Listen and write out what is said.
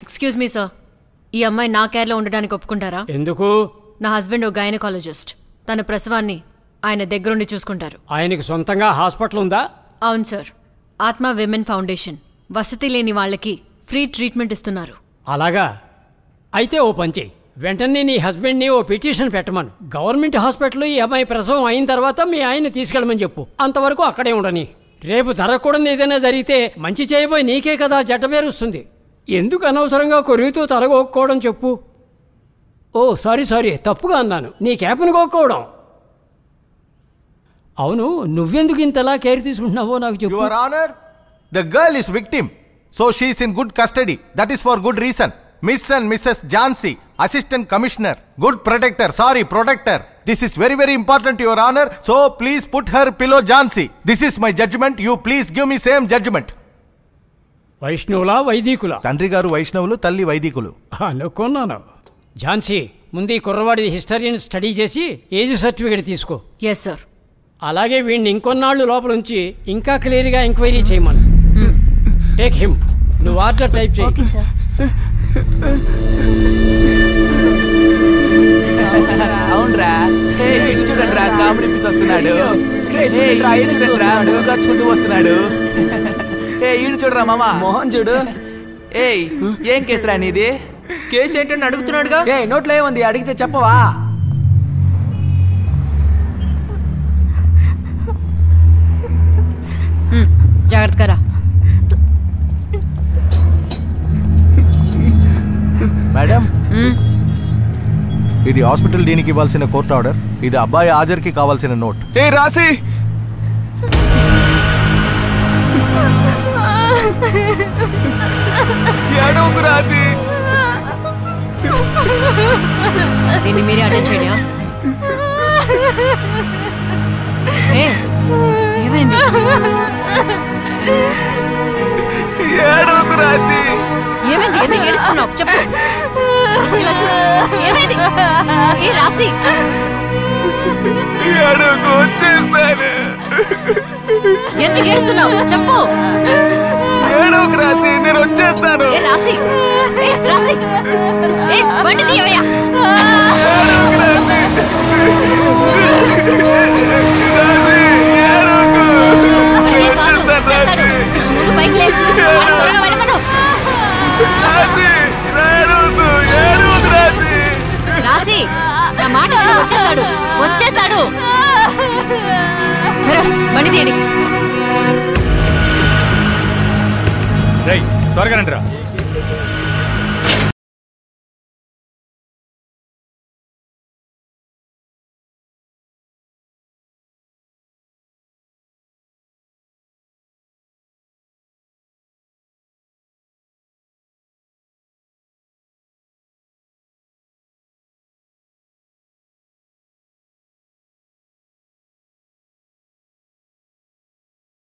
Excuse me sir, ఈ అమ్మాయి నా కేర్లో ఉండడానికి ఒప్పుకుంటారా? ఎందుకు? నా హస్బెండ్ ఓ గైనకాలజిస్ట్. తన ప్రసవాన్ని ఆయన దగ్గరుండి చూసుకుంటారు. ఆయనకి సొంతంగా హాస్పిటల్ ఉందా? అవును సార్, ఆత్మ విమెన్ ఫౌండేషన్ వసతి లేని వాళ్ళకి ఫ్రీ ట్రీట్మెంట్ ఇస్తున్నారు. అలాగా? అయితే ఓ పని చెయ్యి, వెంటనే నీ హస్బెండ్ని ఓ పిటిషన్ పెట్టమను. గవర్నమెంట్ హాస్పిటల్లో ఈ అమ్మాయి ప్రసవం అయిన తర్వాత మీ ఆయన్ని తీసుకెళ్ళమని చెప్పు. అంతవరకు అక్కడే ఉండని. రేపు జరగకూడదు ఏదైనా జరిగితే మంచి చేయబోయి నీకే కదా జడ్డబేరుస్తుంది. ఎందుకు అనవసరంగా కొరిగితో తలగొక్కోవడం చెప్పు. ఓ సారీ తప్పుగా అన్నాను. నీ క్యాప్ను కొక్కోవడం. అవును, నువ్వెందుకు ఇంతలా కేర్ తీసుకుంటున్నావో నాకు చెప్పు. Your honour, the girl is victim, so she is in good custody. That is for good reason. Miss and Mrs. Jhansi, Assistant Commissioner, good protector. This is very, very important, Your Honor. So please put her below Jhansi. This is my judgment. You please give me same judgment. వైష్ణవులా వైదికులా? తండ్రి గారు వైష్ణవులు, తల్లి వైదికులు. అనుకున్నాను. ఝాన్సీ, ముందు ఈ కుర్రవాడి హిస్టరీని స్టడీ చేసి ఏజ్ సర్టిఫికేట్ తీసుకో. Yes sir. అలాగే వీడిని ఇంకొన్నాళ్ళు లోపల ఉంచి ఇంకా క్లియర్గా ఎంక్వైరీ చేయమను. Take him. నువ్వు ఆర్డర్ టైప్ చేయి. Okay sir. అవునరా, చూడండి రా, కామెడీ పీస్ వస్తున్నాడు. ఖర్చుకుంటూ వస్తున్నాడు. ఈడు చూడరా మామా, మోహన్ చూడు. ఏం కేసురా నీది? కేసు ఏంటని అడుగుతున్నాడుగా. నోట్లో ఏముంది అడిగితే చెప్పవా? జాగ్రత్తగా. మేడం, ఇది హాస్పిటల్ డీన్కి ఇవ్వాల్సిన కోర్టు ఆర్డర్. ఇది అబ్బాయి హాజరుకి కావాల్సిన నోట్. రాసి రాసి దీన్ని మీరే అటెండ్ చేయండి. ఏమైంది? రాసి ఏమైంది? ఎందుకు ఏడుస్తున్నావు? చెప్పు. ఇలా చూడు. ఏమైంది? ఏ రాసి, వచ్చేస్తాను. ఎందుకు ఏడుస్తున్నావు? చెప్పు. రాసి, నేను వచ్చేస్తాను. ఏ రాసి, రాసి, బండి తీయవయ్యా. ముందు బైక్ లేదు, త్వరగా వెళ్ళమను. రాసి, నా మాట వచ్చేస్తాడు. బండి తీయండి. త్వరగా రండి రా.